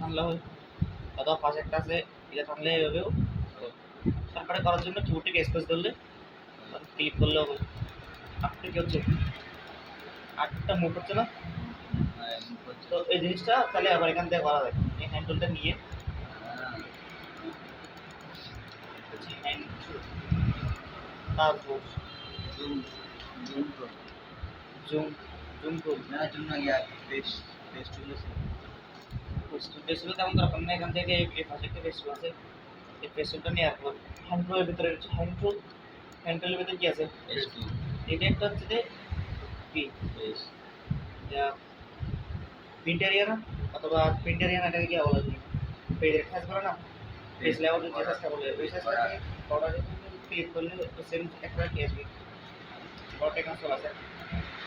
টানলে হয়, অথবা পাশে একটা আছে এটা টানলে এভাবেও। তারপরে করার জন্য কিবোর্ডটিকে স্পেস ধরলে ক্লিক করলে হবে। আপনি কি হচ্ছে আটটা মুভ হচ্ছে না, তো এই জিনিসটা তাহলে আবার এখান থেকে করা যায়। এই হ্যান্ডলটা নিয়ে তারপর জুম জুম করুন না, জুম না গিয়া পেস্ট টুল তেমন দরকার না। এখান থেকে এই পাশে একটা পেস্ট টুল আছে, এই পেস্ট টুলটা নেওয়ার পর হ্যান্ড টুলের ভিতরে হচ্ছে হ্যান্ড টুলের ভিতরে কি আছে, এটা একটা হচ্ছে যে কি প্রিন্ট এরিয়া না, অথবা প্রিন্ট এরিয়া না, এটাকে কি বলা যায়, পেজ সাইজ করে না, পেজ লেআউট যে সাইজটা বলে ওই সাইজটাকে বর্ডারে ক্লিক করলে সেম একটা কি আসবে, বড় কনসোল আছে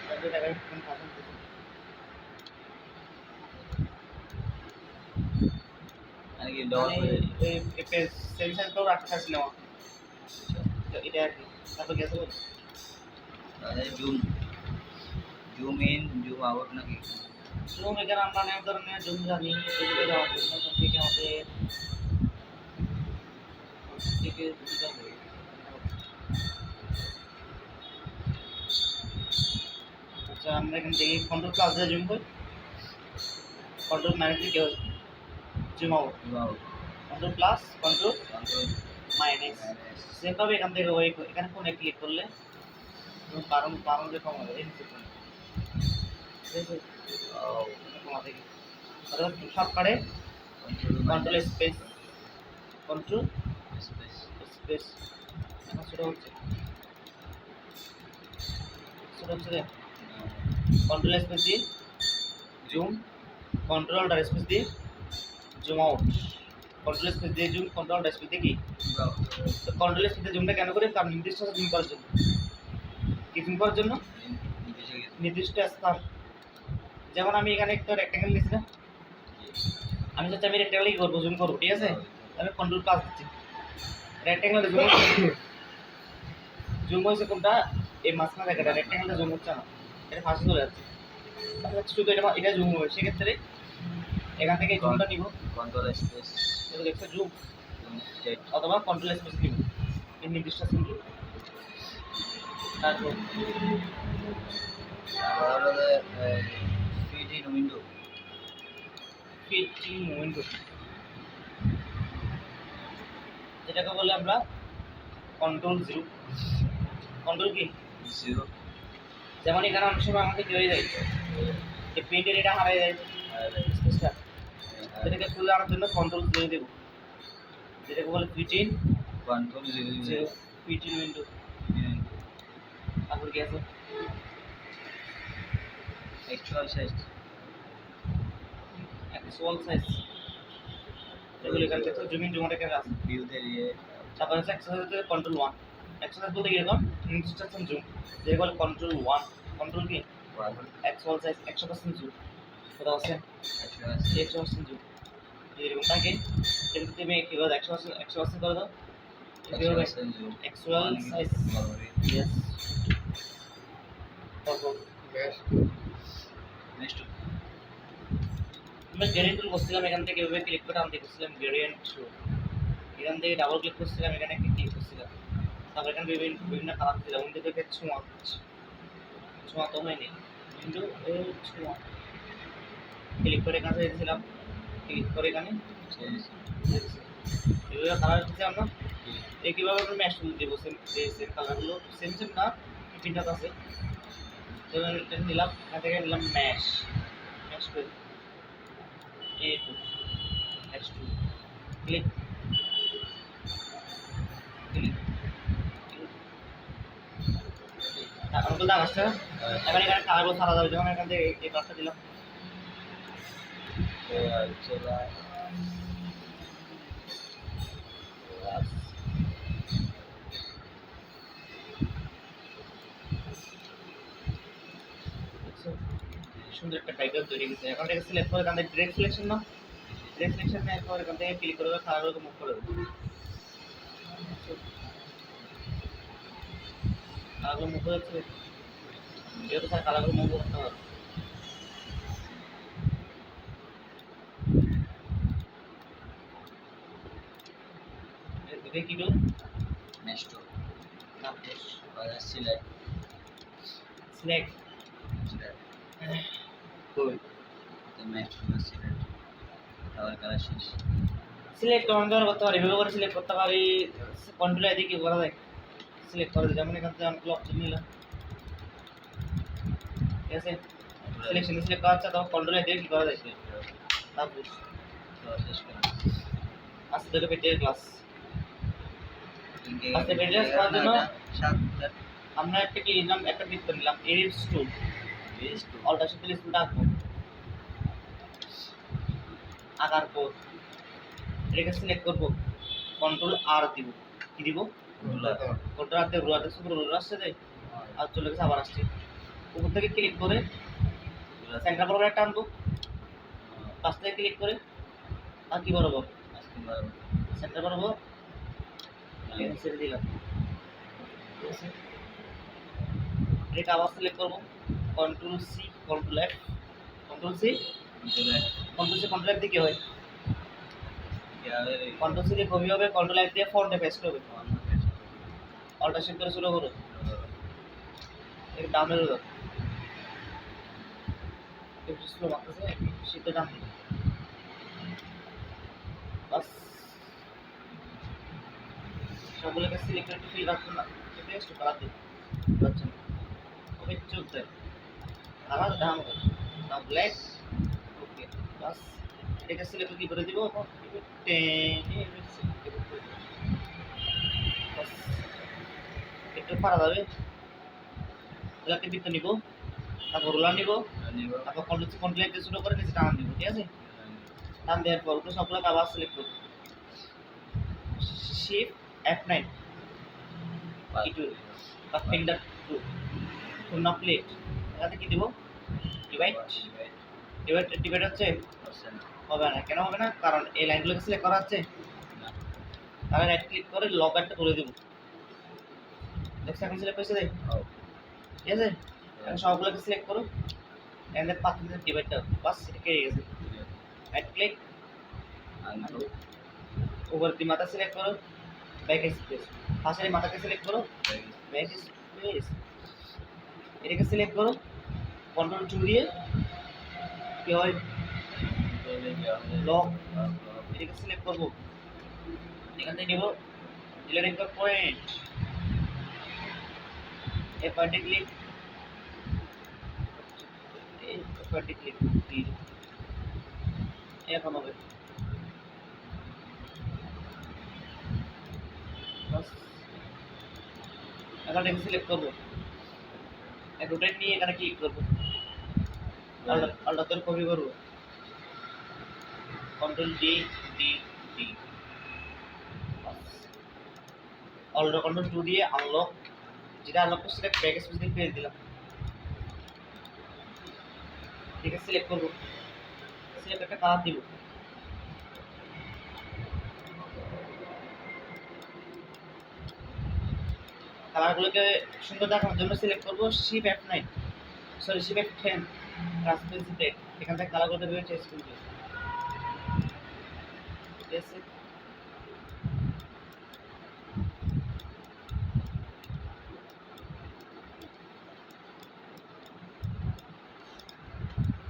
তাহলে দেখা যাবে কোন ফাংশন করছে। মানে কি ডট এই পেজ সেম সাইজ করে রাখতে চাইছিল তো এটা আর কি। তারপর কি আছে বল, জুম ইন জুম আউট নাকি জুম, এখানে আমরা অনেক ধরনের জুম জানি, এদিকে যাওয়ার জন্য থেকে আমাদের থেকে আচ্ছা আমরা এখান থেকে কন্ট্রোল প্লাস দিয়ে জুম করি, কন্ট্রোল মাইনাস দিয়ে zoom out, control plus control minus. সেমভাবে এখান থেকে ওই এখানে কোণে ক্লিক করলে কারণ কারণ যে কম হবে কমা থেকে সব কাটে, কন্ট্রোল স্পেস কন্ট্রোল স্পেস এখন সেটা হচ্ছে কন্ট্রোল স্পেস দিয়ে জুম, কন্ট্রোল আর স্পেস দিয়ে জুম আউট, কন্ট্রোল স্পেস দিয়ে জুম, কন্ট্রোল আর স্পেস দিয়ে কি, তো কন্ট্রোল স্পেস দিয়ে জুমটা কেন করে, তার নির্দিষ্ট জুম করার জন্য, কি জুম করার জন্য নির্দিষ্ট স্থান। যেমন আমি এখানে একটা রেক্ট্যাঙ্গেল নিয়েছি না, আমি চাচ্ছি আমি রেক্ট্যাঙ্গেল কি করবো, জুম করবো, ঠিক আছে, আমি কন্ট্রোল প্লাস দিচ্ছি, রেক্ট্যাঙ্গেল জুম হয়েছে কোনটা, এই মাঝখানে জায়গাটা রেক্ট্যাঙ্গেলটা জুম হচ্ছে না, এটা ফাঁসে চলে যাচ্ছে, তাহলে শুধু এটা জুম হবে। সেক্ষেত্রে এখান থেকে জুমটা নিব, কন্ট্রোল স্পেস এটা দেখছো জুম, অথবা কন্ট্রোল স্পেস নিব এই নির্দিষ্ট সিম্বল। তারপর ফিট ইন উইন্ডো, যেটাকে বলে আমরা কন্ট্রোল জিরো, কন্ট্রোল কি জিরো। যেমন এখানে অনেক সময় আমাকে কি হয়ে যায়, এই প্রিন্টের এটা হারিয়ে যায় স্পেসটা, এটাকে খুলে আনার জন্য কন্ট্রোল জিরো দেব, যেটাকে বলে fit in control zero, fit in window. তারপর কি আছে অ্যাকচুয়াল সাইজ, এগুলো এখান থেকে জুম ইন জুম আউট এখানে আছে ভিউতে দিয়ে। তারপর হচ্ছে এক্সারসাইজ কন্ট্রোল 1, এক্সারসাইজ বলতে কি এরকম নির্দিষ্ট জুম, যেটা বলে কন্ট্রোল 1, কন্ট্রোল কি অ্যাকচুয়াল সাইজ 100% জুম, কোথাও আছে 100% জুম, এরকম থাকে। কিন্তু তুমি কিভাবে 100% করে দাও, অ্যাকচুয়াল সাইজ ইয়েস। তারপর নেক্সট আমরা গ্রেডিয়েন্ট টুল করছিলাম, এখান থেকে এভাবে ক্লিক করে আনতে করছিলাম গ্রেডিয়েন্ট টুল, এখান থেকে ডাবল ক্লিক করছিলাম, এখানে একটা ক্লিক করছিলাম, তারপর এখানে বিভিন্ন কালার দিলাম, উইন্ডো থেকে ছোঁয়া তো হয়নি, উইন্ডো ছোঁয়া ক্লিক করে এখানে দিয়েছিলাম, ক্লিক করে এখানে এগুলো কালার দিচ্ছিলাম না, এই কীভাবে আমরা ম্যাশ টুল দেবো, সেম কালারগুলো সেম না তিনটা আছে, এটা নিলাম, এখান থেকে নিলাম ম্যাশ করে A2 H2 ক্লিক আমাকে দাগ আসছে, এবার এখানে কালারগুলো সারা যাবে, যখন এখান থেকে এই কালারটা দিলাম সুন্দর একটা টাইটেল তৈরি হয়েছে। এখন এটাকে সিলেক্ট করে এখান থেকে ডিরেক্ট সিলেকশন না, ডিরেক্ট সিলেকশন নেওয়ার পর এখান থেকে ক্লিক করে কালারগুলোকে মুভ করে দেবো, কালারগুলো মুভ হয়ে যাচ্ছে, যেহেতু স্যার কালারগুলো মুভ করতে হবে। এটা কি টুল? নেক্সট নাম সিলেক্ট সিলেক্ট কই তো নেক্সট সিলেক্ট আবার কালার শেষ সিলেক্ট করতে পারি, এভাবে করে সিলেক্ট করতে পারি। কন্ট্রোল আই দিয়ে কি করা যায়, সিলেক্ট করে দিই। যেমন এখান থেকে আমি ক্লক নিলাম, ঠিক আছে। সিলেকশন সিলেক্ট করা হচ্ছে, তখন কন্ট্রোল আই দিয়ে কি করা যায়, তারপর শেষ করা আস্তে ধরে পেটের ক্লাস আস্তে পেটের ক্লাস জন্য আমরা একটা কি নিলাম, একটা ক্লিক করে নিলাম, এডিট টুল অলটা সাথে লিস্টটা আঁকবো, আঁকার পর এটাকে সিলেক্ট করব, কন্ট্রোল আর দিব, কি দিব, কন্ট্রোল আর দিয়ে রুলার দেখছো, রুলার আসছে তাই আর চলে গেছে, আবার আসছে। উপর থেকে ক্লিক করে সেন্টার বরাবর একটা আনবো, পাশ থেকে ক্লিক করে আর কি বরাবর সেন্টার বরাবর ছেড়ে দিলাম, ঠিক আছে। এটা আবার সিলেক্ট করবো, control C control F, control C control F দিয়ে কি হয়, কন্ট্রোল সি দিয়ে কপি হবে, কন্ট্রোল এফ দিয়ে ফন্টে পেস্ট হবে। অল্টার শিফট করে শুরু করো, এর ডাউনের দাও, একটু স্লো মারতেছে, শিফটে ডান দিই, বাস সবগুলোকে সিলেক্ট করে একটু ফিল রাখুন না, এটা একটু কালার দিই, বুঝছেন ওকে চলতে কালার ডান হবে না, ব্ল্যাক, ওকে বাস। এটাকে সিলেক্ট কি করে দিব, এখন একটু টেনে বাস একটু পারা যাবে, এটাকে দিতে নিব, তারপর রোলার নিব, তারপর কন্ট্রোল দিয়ে শুরু করে নিচে টান দিব, ঠিক আছে। টান দেওয়ার পর ওটা সবগুলো আবার সিলেক্ট করব, শিফট F9 একটু বা ফিঙ্গার টু না প্লেট, এটাতে কি দিব, ডিভাইড ডিভাইড হচ্ছে হবে না, কেন হবে না, কারণ এই লাইনগুলোকে সিলেক্ট করা হচ্ছে, তাহলে রাইট ক্লিক করে লক একটা করে দেব, দেখছেন এখন সিলেক্ট হয়েছে, ঠিক আছে। এখন সবগুলোকে সিলেক্ট করো, এন্ড পাথর ডিভাইড দাও, বাস এটা কেটে গেছে। রাইট ক্লিক ওভার দি মাথা সিলেক্ট করো, ব্যাক স্পেস, পাশের মাথাকে সিলেক্ট করো, ব্যাক স্পেস, এটাকে সিলেক্ট করো, কন্ট্রোল 2 দিয়ে কি হয় লক, এটাকে সিলেক্ট করব, এখান থেকে নিব ডিলিট একটা পয়েন্ট, এই পয়েন্টে ক্লিক, এই পয়েন্টে ক্লিক দিই, এখন হবে বাস। এখন এটাকে সিলেক্ট করব, রোটেট নিয়ে এখানে ক্লিক করব, আলটা করে কপি করব, কন্ট্রোল ডি ডি ডি, অলটা কন্ট্রোল 2 দিয়ে আনলক, যেটা আনলক করছি সেটা ব্যাক স্পেস দিয়ে পেয়ে দিলাম, ঠিক আছে। সিলেক্ট করব, সিলেক্ট একটা কালার দিব, কালারগুলোকে সুন্দর দেখানোর জন্য সিলেক্ট করব shift F9, sorry shift F10 transparency break, এখান থেকে কালারগুলো বের চেঞ্জ করব, ঠিক আছে।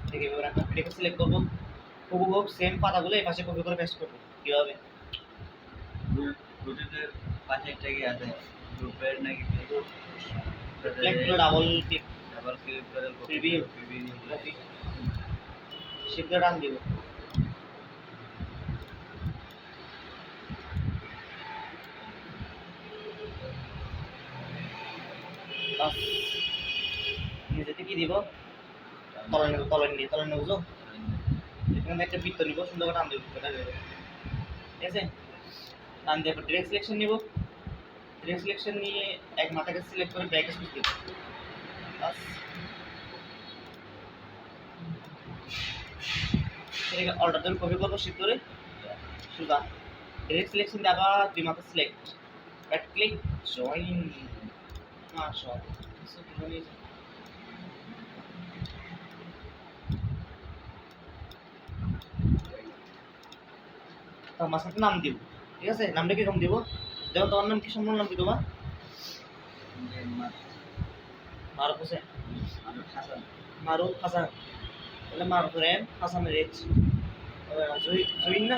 ঠিক আছে, এবার একটা এটাকে সিলেক্ট করব, হুবহু সেম পাতাগুলো এই পাশে কপি করে পেস্ট করব, কিভাবে রুটের পাশে একটা কি আছে গ্রুপের নাকি ডাবল ক্লিক করে প্রিভিউ কপি শিফট ডান দিব, বাস নিচেতে কি দিব, তলে নেব বুঝো, এখানে একটা বৃত্ত নিব, সুন্দর করে টান দেব, ঠিক আছে। টান দিয়ে ডিরেক্ট সিলেকশন নিব, ডিরেক্ট সিলেকশন নিয়ে এক মাথাকে সিলেক্ট করে ব্যাক স্পেস দিব, বাস। এটাকে অল্টার ধরে কপি করবো, শিফট ধরে সোজা ডিরেক্ট সিলেকশন দিয়ে আবার দুই মাথা সিলেক্ট, রাইট ক্লিক জয়েন, মাশাআল্লাহ তো মাঝখানে নাম দিব, ঠিক আছে। নামটা কিরকম দিব, যেমন তোমার নাম কি, সম্পূর্ণ নাম কি তোমার? মারুফ হোসেন, হাসান। মারুফ হাসান, তাহলে মারুফ রেন হাসানের এইচ। জুইন না,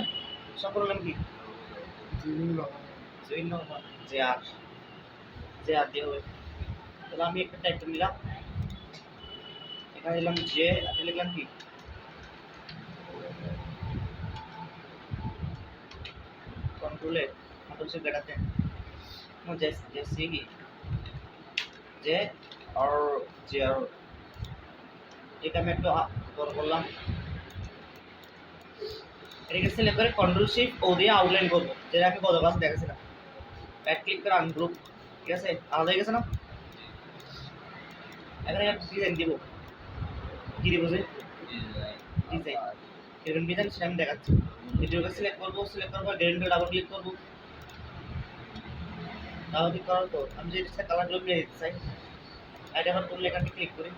সম্পূর্ণ নাম কি? জুইন Rahman, J R, J R দিয়ে হবে। তাহলে আমি একটা টাইপ করে নিলাম, এখানে দিলাম জে, আর লিখলাম কি কন্ট্রোলে, কন্ট্রোল সে বেটাতে जैसे कि जे और जे और এটা আমি একটু বড় করলাম, এটাকে সিলেক্ট করে কন্ট্রোল শিফট ও দিয়ে আউটলাইন করব, যেটা আমি গত ক্লাসে দেখাছিলাম। রাইট ক্লিক করে আনগ্রুপ, ঠিক আছে, আলাদা হয়ে গেছে না? এখানে একটা ডিজাইন দিব, কি দিব যে ডিজাইন, এরকম ডিজাইন সেটা আমি দেখাচ্ছি। ভিডিওকে সিলেক্ট করব, সিলেক্ট করার পর গ্রেডিয়েন্টে ডাবল ক্লিক করব, ডাবল ক্লিক করার পর আমি যে কালারগুলো মিলিয়ে দিতে চাই, এটা আবার কোন লেখাটি ক্লিক করি,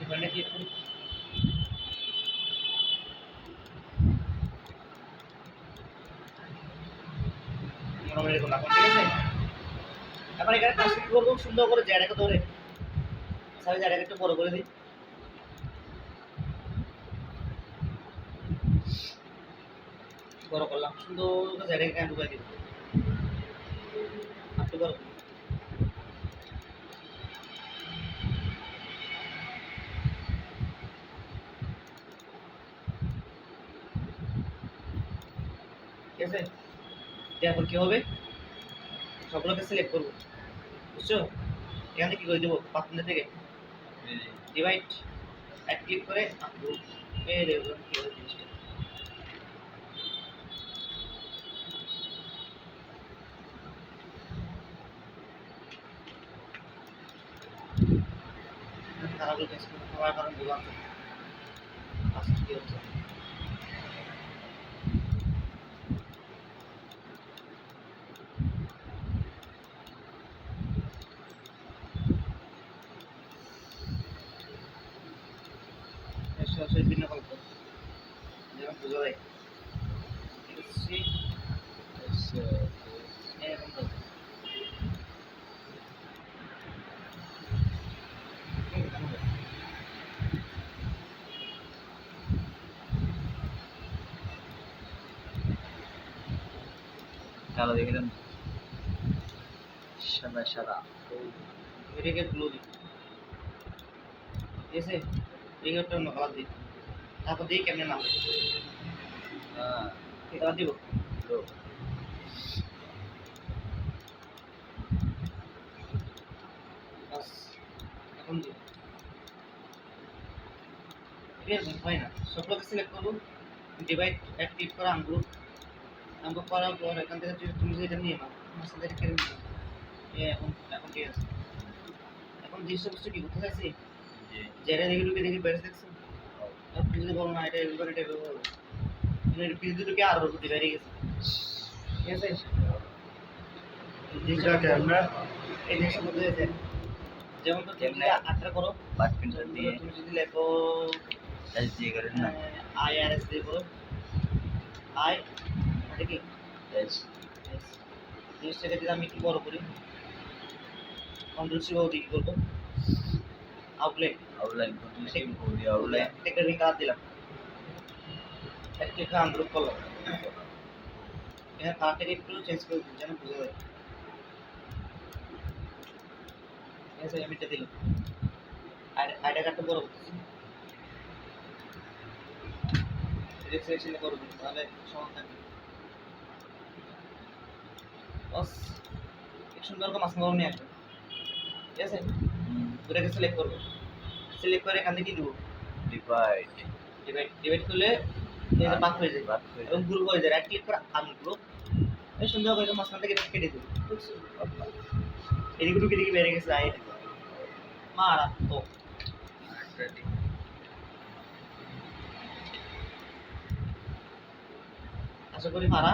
এখানে ক্লিক করি, মনে রেখো না, ঠিক আছে। এখন এখানে কাজ কি করবো, সুন্দর করে জায়গাটাকে ধরে সাইজ জায়গাটা একটু বড় করে দিই, বড় করলাম, সুন্দর করে জায়গাটাকে এখানে ঢুকাই দিব, একটু বড় করি। ঠিক আছে, তারপর কি হবে, সবগুলোকে সিলেক্ট করবো, বুঝছো? এখানে কি করে দেবো, পার্টনার থেকে ডিভাইড, এক ক্লিক করে এই দেখুন কি হবে জিনিসটা, তারাগুলো চেঞ্জ করে সবার কারণ বুঝলাম আজকে কি হচ্ছে। সরাসরি ভিন্ন গল্প যেমন বোঝা যায়, এরকম তো কালো দেখে দেন, সাদা সাদা। এটাকে ব্লু দিই, ঠিক আছে, এটাকে একটা অন্য কালার দিই, তারপর দিই কেমনে নাম হ্যাঁ, এই কালার দিব, ব্লু। বাস এখন দিই, এরকম হয় না, সবগুলোকে সিলেক্ট করবো, ডিভাইড, এক ক্লিক করে আনগ্রুপ, আনগ্রুপ করার পর এখান থেকে তুমি যদি এটা নিয়ে নাও, মাঝখান থেকে কেটে নিও, এখন এখন ঠিক আছে। এখন জিনিসটা বুঝছো কি করতে চাইছি, যেটা দেখি ঢুকে দেখি বেড়ে দেখছো, আপনি যদি বলো না এটা এগুলো এটা এগুলো হবে, এর পিছনে ঢুকে আরো গতি বেড়ে গেছে, ঠিক আছে। এই জিনিসটা করতে চাইছে, যেমন তো তুমি আটটা করো, বাট পেন্সিল দিয়ে তুমি যদি লেখো টাচ দিয়ে করেন না, IRS দিয়ে করো, আই এটা কি টাচ। জিনিসটাকে যদি আমি একটু বড় করি, কন্ট্রোল সি ও দিয়ে কি করবো, আউটলাইন, আউটলাইন কন্ট্রোল শিফট ও দিয়ে আউটলাইন। একটা রিং কালার দিলাম, একটা আনগ্রুপ করলাম, এখানে কালারটাকে একটু চেঞ্জ করে দিই যেন বোঝা যায়, ঠিক আছে। আমি এটা দিলাম, আইডা কার্ডটা বড় করতেছি, সিলেকশনে করবো তাহলে সমান থাকবে, বাস এক সুন্দর করে মাঝখানে নিয়ে আসবে, ঠিক আছে। ওটাকে সিলেক্ট করবো, সিলেক্ট করে এখান থেকে দিব ডিভাইড, ডিভাইড, ডিভাইড করলে এটা ভাগ হয়ে যায় এবং গ্রুপ হয়ে যায়, রাইট ক্লিক করে আনগ্রুপ, এই সুন্দর করে মাঝখান থেকে এটা কেটে দিব, বুঝছো? এদিকে ঢুকে দেখি বেড়ে গেছে, আই মারাত্মক, আশা করি মারা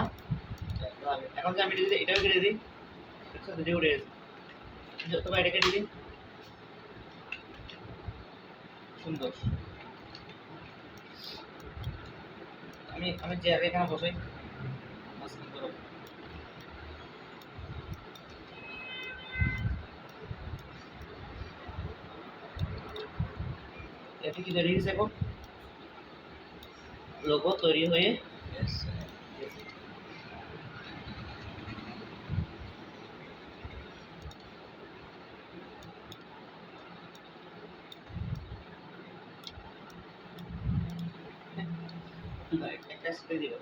এখন যে আমি যদি এটাও কেটে দিই, দেখছো দুটো উঠে গেছে। তোমার এটা কেটে দিই, সুন্দর। আমি আমি যে আগে এখানে বসাই, মাঝখান করো। এটা কি তৈরি হয়েছে এখন? লোগো তৈরি হয়ে Yes. একটা স্প্রে দিও।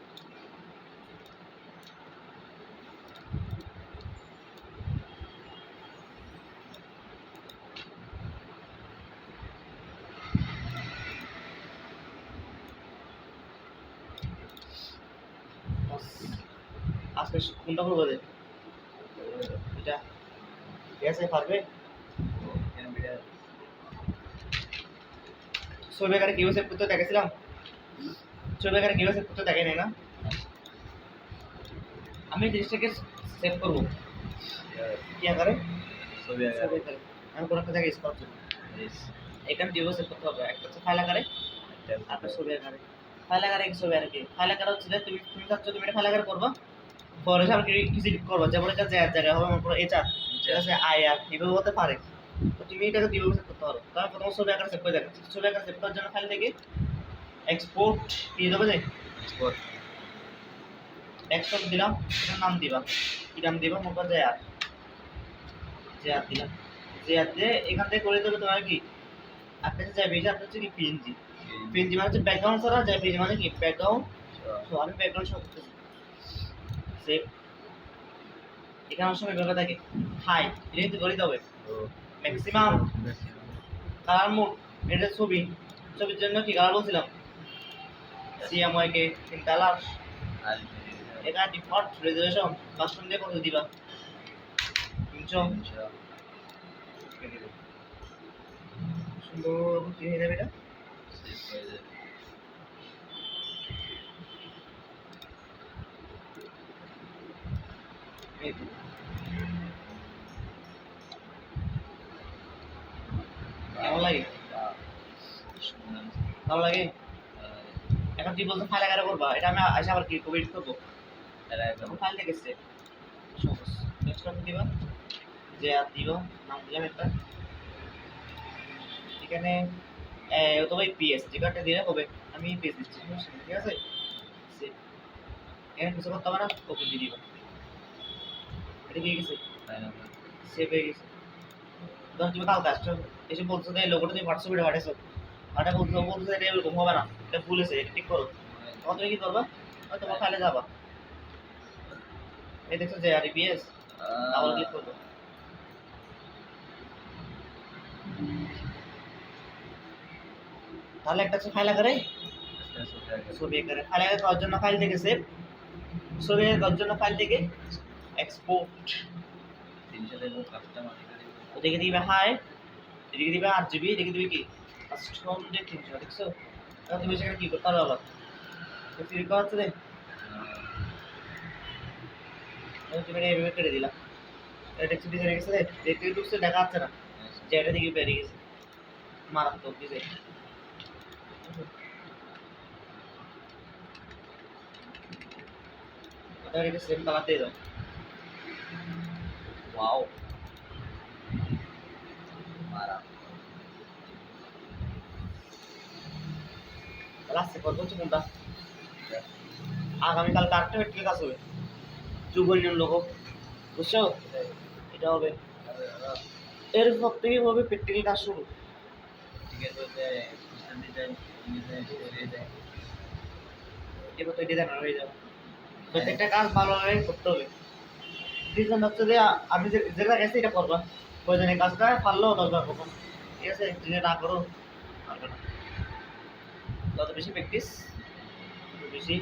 আজকে কোনটা করবো রে? এটা ঠিক আছে, পারবে? Can be done. ছবি আকারে কিভাবে সেভ করতে দেখেছিলাম, ছবি আকারে কিভাবে সেভ করতে দেখে নাই না? আমি জিনিসটাকে সেভ করবো Yeah. কি আকারে? So we are. ছবি আকারে। আমি কোনো একটা জায়গায় স্পট করবো, Yes. এখানে কিভাবে সেভ করতে হবে? একটা হচ্ছে ফাইল আকারে, আর একটা ছবি আকারে। ফাইল আকারে কি, ছবি আকারে কি? ফাইল আকারে হচ্ছে যে তুমি তুমি চাচ্ছ তুমি এটা ফাইল আকারে করবা, পরে সামনে কিছু করবা, যেমন এটা যে জায়গা হবে আমার পুরো এটা, ঠিক আছে, আইআর এভাবে হতে পারে। তো তুমি এটাকে কিভাবে সেভ করতে পারো? তাহলে প্রথমে ছবি আকারে সেভ করে দেখাচ্ছি। ছবি আকারে সেভ করার জন্য ফাইল থেকে এক্সপোর্ট দিয়ে দেবে, যে Export. এক্সপোর্ট দিলাম, এটার নাম দিবা, কি নাম দিবা? মনে করো জেআর, জেআর দিলাম। জেআর দিয়ে এখান থেকে করে দেবে তোমার কি আপনার যে জেপিজি, আপনার হচ্ছে কি পিএনজি। পিএনজি মানে হচ্ছে ব্যাকগ্রাউন্ড ছাড়া, জেপিজি মানে কি ব্যাকগ্রাউন্ড। Sure. তো আমি ব্যাকগ্রাউন্ড সব করতেছি সেভ। এখানে অনেক সময় ব্যাপার থাকে হাই, এটা কিন্তু করে দিতে হবে। So. ম্যাক্সিমাম কালার মোড, এটা ছবি, ছবির জন্য কি কালার বলছিলাম? সিএমওয়াইকে তিন কালার। And. এটা ডিফল্ট রেজোলিউশন কাস্টম দিয়ে কত দিবা? 300। সুন্দর কি হয়ে যাবে এটা? এই তো। কেমন লাগে? ভালো লাগে? এখন তুই বলছো ফাইল আকারে করবা, এটা আমি আইসা আবার কি কপি করবো? এখন ফাইল দেখেছে সহজ, নেক্সট আপনি দিবা, যে আর দিবা, নাম দিলাম একটা, এখানে অথবা পিএস যে কার্ডটা দিলে হবে। আমি পিএস দিচ্ছি, ঠিক আছে। সেভ। এখানে কিছু করতে হবে না, কপি দিয়ে দিবা। এটা কি গেছে? সেভ হয়ে গেছে। ধর তুমি কালকে আসছো, এসে বলছো যে লোগোটা তুমি হোয়াটসঅ্যাপে পাঠাইছো, আর এটা বলছো এটা এরকম হবে না, এটা ভুল হয়েছে, এটা ঠিক করো। তখন তুমি কি করবা? তোমার ফাইলে যাবা, এই দেখছো যে আর পিএস, ডাবল ক্লিক করবো। তাহলে একটা হচ্ছে ফাইল আকারে, ছবি আকারে। ফাইল আকারে করার জন্য ফাইল থেকে সেভ, ছবি আকারে করার জন্য ফাইল থেকে এক্সপোর্ট। ওদিকে দিবে হাই, এদিকে দিবে 8 জিবি, এদিকে দিবে কি কাস্টম যে 300, দেখছো? এখন তুমি সেখানে কি করতে পারবে? আবার ক্লিক করা হচ্ছে, তুমি এটা এইভাবে কেটে দিলাম, এটা দেখছি বেরিয়ে গেছে, দেখতে ঢুকছে দেখা যাচ্ছে না যে এটা দিকে বেরিয়ে গেছে, মারাত্মক ডিজাইন। এটা সেম কালার দিয়ে দাও। ওয়াও, লাস্টে কত হচ্ছে কোনটা? আগামীকাল কারেক্ট প্র্যাকটিক্যাল কাজ হবে, যুব ইউনিয়ন লোগো, বুঝছো? এটা হবে, এর পর থেকে হবে প্র্যাকটিক্যাল কাজ শুরু। এবার তো ডিজাইনার হয়ে যাবে, প্রত্যেকটা কাজ ভালোভাবে করতে হবে। ডিজাইন হচ্ছে যে আমি যেটা গেছি এটা করবা, প্রয়োজনীয় কাজটা পারলেও 10 বার করবো, ঠিক আছে? যদি না করো পারবে না। যত বেশি প্র্যাকটিস তত বেশি